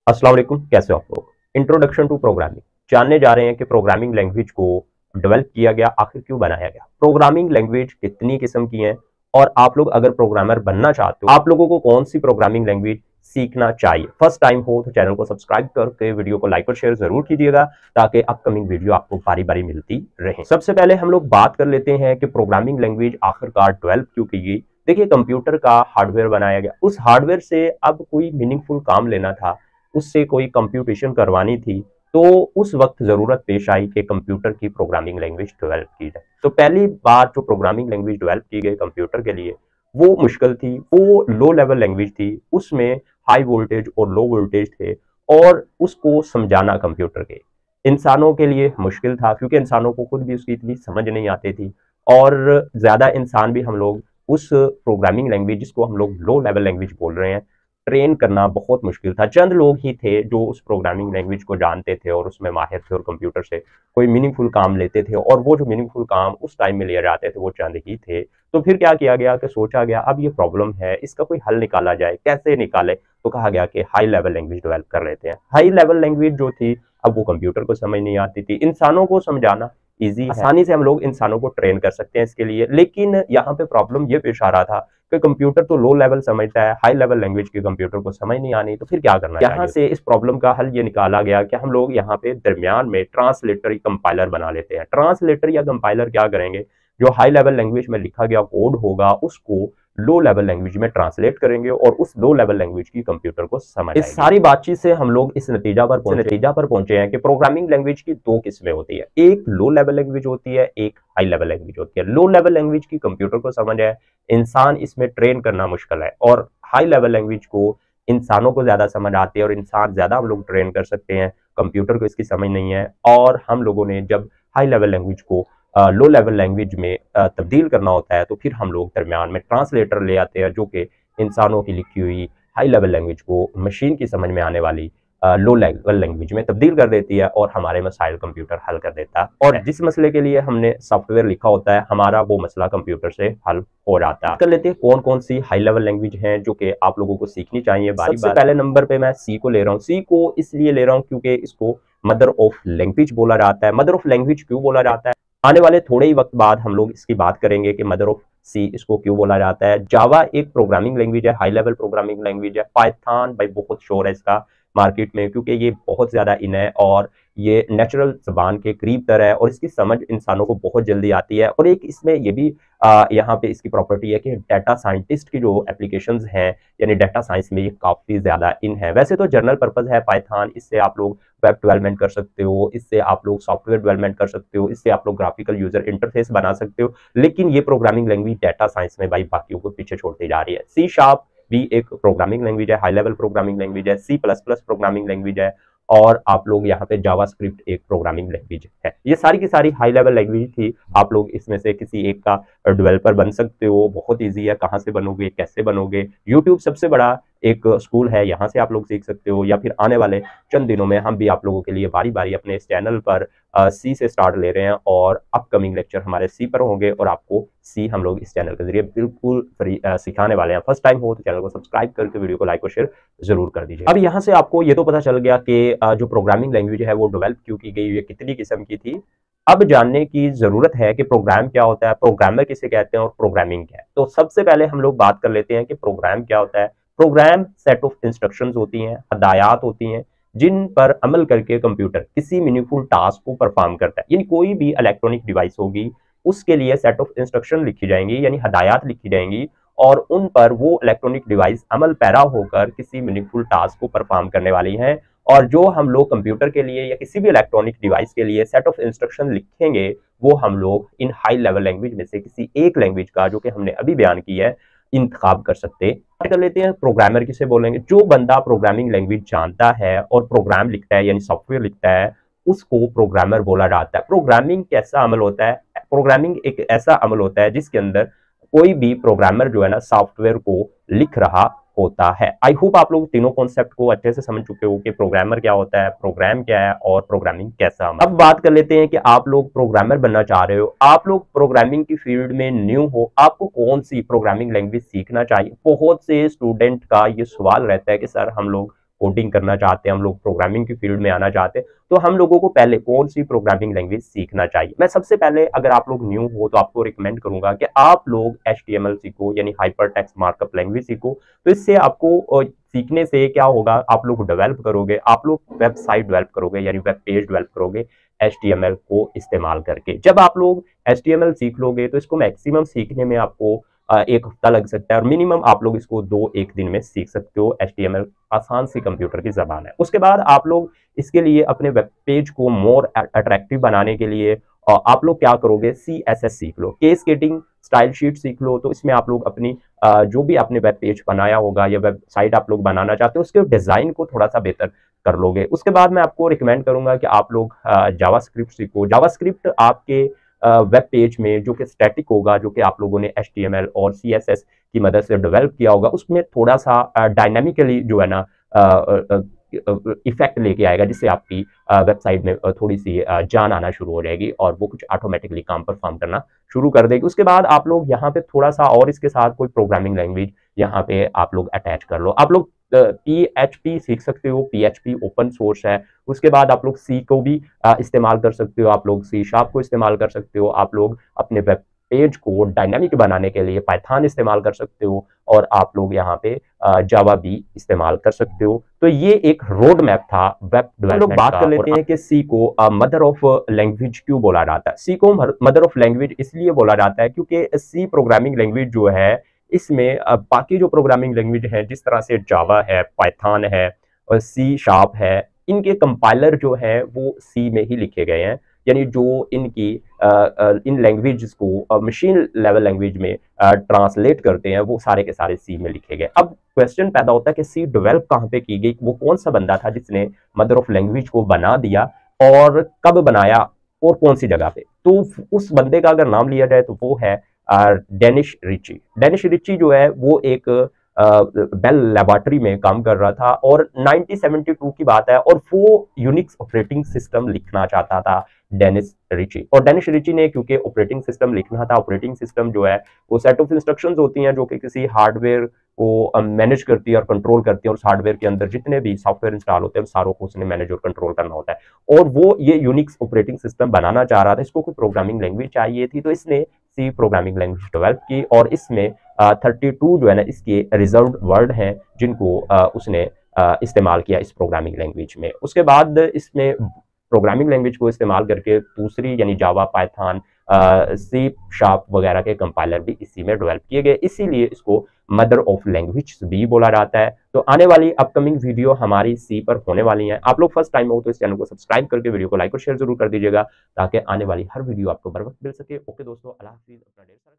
अस्सलाम वालेकुम, कैसे हो आप लोग। इंट्रोडक्शन टू प्रोग्रामिंग जानने जा रहे हैं कि प्रोग्रामिंग लैंग्वेज को डेवलप किया गया, आखिर क्यों बनाया गया, प्रोग्रामिंग लैंग्वेज कितनी किस्म की हैं और आप लोग अगर प्रोग्रामर बनना चाहते हो आप लोगों को कौन सी प्रोग्रामिंग लैंग्वेज सीखना चाहिए। फर्स्ट टाइम हो तो चैनल को सब्सक्राइब करके वीडियो को लाइक और शेयर जरूर कीजिएगा ताकि अपकमिंग वीडियो आपको बारी बारी मिलती रहे। सबसे पहले हम लोग बात कर लेते हैं कि प्रोग्रामिंग लैंग्वेज आखिरकार डेवलप क्यों की गई। देखिए, कंप्यूटर का हार्डवेयर बनाया गया, उस हार्डवेयर से अब कोई मीनिंगफुल काम लेना था, उससे कोई कंप्यूटेशन करवानी थी, तो उस वक्त जरूरत पेश आई कि कंप्यूटर की प्रोग्रामिंग लैंग्वेज डेवलप की जाए। तो पहली बार जो प्रोग्रामिंग लैंग्वेज डेवलप की गई कंप्यूटर के लिए वो मुश्किल थी, वो लो लेवल लैंग्वेज थी, उसमें हाई वोल्टेज और लो वोल्टेज थे और उसको समझाना कंप्यूटर के इंसानों के लिए मुश्किल था क्योंकि इंसानों को खुद भी उसकी इतनी समझ नहीं आती थी और ज्यादा इंसान भी हम लोग उस प्रोग्रामिंग लैंग्वेज जिसको हम लोग लो लेवल लैंग्वेज बोल रहे हैं ट्रेन करना बहुत मुश्किल था। चंद लोग ही थे जो उस प्रोग्रामिंग लैंग्वेज को जानते थे और उसमें माहिर थे और कंप्यूटर से कोई मीनिंगफुल काम लेते थे और वो जो मीनिंगफुल काम उस टाइम में लिए जाते थे वो चंद ही थे। तो फिर क्या किया गया कि सोचा गया अब ये प्रॉब्लम है, इसका कोई हल निकाला जाए, कैसे निकाले। तो कहा गया कि हाई लेवल लैंग्वेज डेवलप कर लेते हैं। हाई लेवल लैंग्वेज जो थी अब वो कंप्यूटर को समझ नहीं आती थी, इंसानों को समझाना ईजी है, आसानी से हम लोग इंसानों को ट्रेन कर सकते हैं इसके लिए। लेकिन यहाँ पे प्रॉब्लम ये पेश आ रहा था कि कंप्यूटर तो लो लेवल समझता है, हाई लेवल लैंग्वेज की कंप्यूटर को समझ नहीं आनी, तो फिर क्या करना चाहिए। यहाँ से इस प्रॉब्लम का हल ये निकाला गया कि हम लोग यहाँ पे दरमियान में ट्रांसलेटर या कंपाइलर बना लेते हैं। ट्रांसलेटर या कंपाइलर क्या करेंगे, जो हाई लेवल लैंग्वेज में लिखा गया कोड होगा उसको लो लेवल लैंग्वेज में ट्रांसलेट करेंगे और उस लो लेवल लैंग्वेज की कंप्यूटर को समझ आएगी। इस सारी बातचीत से हम लोग इस नतीजा पर पहुंचे हैं कि प्रोग्रामिंग लैंग्वेज की दो किस्में होती है, एक लो लेवल लैंग्वेज होती है, एक हाई लेवल लैंग्वेज होती है। लो लेवल लैंग्वेज की कंप्यूटर को समझ है, इंसान इसमें ट्रेन करना मुश्किल है, और हाई लेवल लैंग्वेज को इंसानों को ज्यादा समझ आती है और इंसान ज्यादा हम लोग ट्रेन कर सकते हैं, कंप्यूटर को इसकी समझ नहीं है। और हम लोगों ने जब हाई लेवल लैंग्वेज को लो लेवल लैंग्वेज में तब्दील करना होता है तो फिर हम लोग दरमियान में ट्रांसलेटर ले आते हैं जो कि इंसानों की लिखी हुई हाई लेवल लैंग्वेज को मशीन की समझ में आने वाली लो लेवल लैंग्वेज में तब्दील कर देती है और हमारे मसाइल कंप्यूटर हल कर देता है। और जिस मसले के लिए हमने सॉफ्टवेयर लिखा होता है हमारा वो मसला कंप्यूटर से हल हो जाता है। कर लेते हैं कौन कौन सी हाई लेवल लैंग्वेज हैं जो कि आप लोगों को सीखनी चाहिए। सबसे पहले नंबर पे मैं सी को ले रहा हूँ। सी को इसलिए ले रहा हूँ क्योंकि इसको मदर ऑफ लैंग्वेज बोला जाता है। मदर ऑफ लैंग्वेज क्यों बोला जाता है, आने वाले थोड़े ही वक्त बाद हम लोग इसकी बात करेंगे कि मदर ऑफ सी इसको क्यों बोला जाता है। जावा एक प्रोग्रामिंग लैंग्वेज है, हाई लेवल प्रोग्रामिंग लैंग्वेज है। पाइथन भाई बहुत शोर है इसका मार्केट में क्योंकि ये बहुत ज्यादा इन है और ये नेचुरल जबान के करीब तर है और इसकी समझ इंसानों को बहुत जल्दी आती है। और एक इसमें ये भी यहाँ पे इसकी प्रॉपर्टी है कि डाटा साइंटिस्ट की जो एप्लीकेशंस हैं यानी डाटा साइंस में ये काफी ज्यादा इन है। वैसे तो जनरल पर्पज है पाइथन, इससे आप लोग वेब डेवलपमेंट कर सकते हो, इससे आप लोग सॉफ्टवेयर डेवलपमेंट कर सकते हो, इससे आप लोग ग्राफिकल यूजर इंटरफेस बना सकते हो। लेकिन ये प्रोग्रामिंग लैंग्वेज डाटा साइंस में भाई बाकियों को पीछे छोड़ती जा रही है। सी शार्प भी एक प्रोग्रामिंग लैंग्वेज है, हाई लेवल प्रोग्रामिंग लैंग्वेज है। C plus plus programming language है और आप लोग यहाँ पे जावास्क्रिप्ट एक प्रोग्रामिंग लैंग्वेज है। ये सारी की सारी हाई लेवल लैंग्वेज थी। आप लोग इसमें से किसी एक का डेवलपर बन सकते हो, बहुत ईजी है। कहाँ से बनोगे, कैसे बनोगे, यूट्यूब सबसे बड़ा एक स्कूल है, यहाँ से आप लोग सीख सकते हो। या फिर आने वाले चंद दिनों में हम भी आप लोगों के लिए बारी बारी अपने इस चैनल पर सी से स्टार्ट ले रहे हैं और अपकमिंग लेक्चर हमारे सी पर होंगे और आपको सी हम लोग इस चैनल के जरिए बिल्कुल फ्री सिखाने वाले हैं। फर्स्ट टाइम हो तो चैनल को सब्सक्राइब करके वीडियो को लाइक और शेयर जरूर कर दीजिए। अब यहाँ से आपको ये तो पता चल गया कि जो प्रोग्रामिंग लैंग्वेज है वो डेवलप क्यों की गई, कितनी किस्म की थी। अब जानने की जरूरत है कि प्रोग्राम क्या होता है, प्रोग्रामर किसे कहते हैं और प्रोग्रामिंग क्या है। तो सबसे पहले हम लोग बात कर लेते हैं कि प्रोग्राम क्या होता है। प्रोग्राम सेट ऑफ इंस्ट्रक्शंस होती हैं, हदायत होती हैं जिन पर अमल करके कंप्यूटर किसी मीनिंगफुल टास्क को परफॉर्म करता है। यानी कोई भी इलेक्ट्रॉनिक डिवाइस होगी उसके लिए सेट ऑफ इंस्ट्रक्शन लिखी जाएंगी यानी हदायत लिखी जाएंगी और उन पर वो इलेक्ट्रॉनिक डिवाइस अमल पैरा होकर किसी मीनिंगफुल टास्क को परफॉर्म करने वाली हैं। और जो हम लोग कंप्यूटर के लिए या किसी भी इलेक्ट्रॉनिक डिवाइस के लिए सेट ऑफ इंस्ट्रक्शन लिखेंगे वो हम लोग इन हाई लेवल लैंग्वेज में से किसी एक लैंग्वेज का जो कि हमने अभी बयान की है इंतखाब कर सकते। कर लेते हैं प्रोग्रामर किसे बोलेंगे। जो बंदा प्रोग्रामिंग लैंग्वेज जानता है और प्रोग्राम लिखता है यानी सॉफ्टवेयर लिखता है उसको प्रोग्रामर बोला जाता है। प्रोग्रामिंग कैसा अमल होता है, प्रोग्रामिंग एक ऐसा अमल होता है जिसके अंदर कोई भी प्रोग्रामर जो है ना सॉफ्टवेयर को लिख रहा होता है। आई होप आप लोग तीनों कॉन्सेप्ट को अच्छे से समझ चुके हो कि प्रोग्रामर क्या होता है, प्रोग्राम क्या है और प्रोग्रामिंग कैसा अमल। अब बात कर लेते हैं कि आप लोग प्रोग्रामर बनना चाह रहे हो, आप लोग प्रोग्रामिंग की फील्ड में न्यू हो, आपको कौन सी प्रोग्रामिंग लैंग्वेज सीखना चाहिए। बहुत से स्टूडेंट का ये सवाल रहता है कि सर हम लोग कोडिंग करना चाहते हैं, हम लोग प्रोग्रामिंग की फील्ड में आना चाहते हैं, तो हम लोगों को पहले कौन सी प्रोग्रामिंग लैंग्वेज सीखना चाहिए। मैं सबसे पहले, अगर आप लोग न्यू हो तो आपको रिकमेंड करूंगा कि आप लोग HTML सीखो, यानी हाइपर टेक्स्ट मार्कअप लैंग्वेज सीखो। तो इससे आपको सीखने से क्या होगा, आप लोग डेवलप करोगे, आप लोग वेबसाइट डेवलप करोगे, यानी वेब पेज डेवलप करोगे HTML को इस्तेमाल करके। जब आप लोग HTML सीख लोगे तो इसको मैक्सिमम सीखने में आपको 1 हफ्ता लग सकता है, और मिनिमम आप लोग इसको 2-1 दिन में सीख सकते हो। HTML आसान सी कंप्यूटर की जबान है। उसके बाद आप लोग इसके लिए अपने वेब पेज को मोर अट्रैक्टिव बनाने के लिए आप लोग क्या करोगे, CSS सीख लो, केस स्केटिंग स्टाइल शीट सीख लो। तो इसमें आप लोग अपनी जो भी आपने वेब पेज बनाया होगा या वेबसाइट आप लोग बनाना चाहते हो, उसके डिजाइन को थोड़ा सा बेहतर कर लोगे। उसके बाद मैं आपको रिकमेंड करूंगा कि आप लोग जावास्क्रिप्ट सीखो। जावास्क्रिप्ट आपके वेब पेज में जो कि स्टैटिक होगा, जो कि आप लोगों ने HTML और CSS की मदद से डेवलप किया होगा, उसमें थोड़ा सा डायनामिकली जो है ना इफेक्ट लेके आएगा, जिससे आपकी वेबसाइट में थोड़ी सी जान आना शुरू हो जाएगी और वो कुछ ऑटोमेटिकली काम परफॉर्म करना शुरू कर देगी। उसके बाद आप लोग यहाँ पे थोड़ा सा और इसके साथ कोई प्रोग्रामिंग लैंग्वेज यहाँ पे आप लोग अटैच कर लो। आप लोग PHP सीख सकते हो, PHP ओपन सोर्स है। उसके बाद आप लोग C को भी इस्तेमाल कर सकते हो, आप लोग C# को इस्तेमाल कर सकते हो, आप लोग अपने वेब पेज को डायनामिक बनाने के लिए पाइथन इस्तेमाल कर सकते हो, और आप लोग यहाँ पे जावा भी इस्तेमाल कर सकते हो। तो ये एक रोड मैप था वेब डेवलपमेंट। लोग बात कर लेते हैं कि सी को मदर ऑफ लैंग्वेज क्यों बोला जाता है। सी को मदर ऑफ लैंग्वेज इसलिए बोला जाता है क्योंकि सी प्रोग्रामिंग लैंग्वेज जो है, इसमें बाकी जो प्रोग्रामिंग लैंग्वेज है, जिस तरह से जावा है, पाइथन है और C# है, इनके कंपाइलर जो है वो सी में ही लिखे गए हैं। यानी जो इनकी इन लैंग्वेज को मशीन लेवल लैंग्वेज में ट्रांसलेट करते हैं, वो सारे के सारे सी में लिखे गए। अब क्वेश्चन पैदा होता है कि सी डेवलप कहाँ पे की गई, वो कौन सा बंदा था जिसने मदर ऑफ लैंग्वेज को बना दिया, और कब बनाया, और कौन सी जगह पे। तो उस बंदे का अगर नाम लिया जाए तो वो है डेनिश रिची। डेनिश रिची जो है वो एक बेल लेबोरेटरी में काम कर रहा था, और 1972 की बात है, और वो यूनिक्स ऑपरेटिंग सिस्टम लिखना चाहता था डेनिस रिची। और डेनिस रिची ने, क्योंकि ऑपरेटिंग सिस्टम लिखना था, ऑपरेटिंग सिस्टम जो है वो सेट ऑफ इंस्ट्रक्शंस होती हैं जो कि किसी हार्डवेयर को मैनेज करती है और कंट्रोल करती है, और उस हार्डवेयर के अंदर जितने भी सॉफ्टवेयर इंस्टॉल होते हैं सारों को उसने मैनेज और कंट्रोल करना होता है। और वो ये यूनिक्स ऑपरेटिंग सिस्टम बनाना चाह रहा था, इसको कोई प्रोग्रामिंग लैंग्वेज चाहिए थी, तो इसने सी प्रोग्रामिंग लैंग्वेज डेवलप की, और इसमें 32 जो है ना इसके रिजर्व्ड वर्ड हैं जिनको उसने इस्तेमाल किया इस प्रोग्रामिंग लैंग्वेज में। उसके बाद इसमें प्रोग्रामिंग लैंग्वेज को इस्तेमाल करके दूसरी यानी जावा, पाइथन, C# वगैरह के कंपाइलर भी इसी में डेवलप किए गए, इसीलिए इसको मदर ऑफ लैंग्वेज भी बोला जाता है। तो आने वाली अपकमिंग वीडियो हमारी सी पर होने वाली हैं। आप लोग फर्स्ट टाइम हो तो इस चैनल को सब्सक्राइब करके वीडियो को लाइक और शेयर जरूर कर दीजिएगा, ताकि आने वाली हर वीडियो आपको बर वक्त मिल सके। ओके दोस्तों, अल्लाह हाफिज, अपना ढेर सारा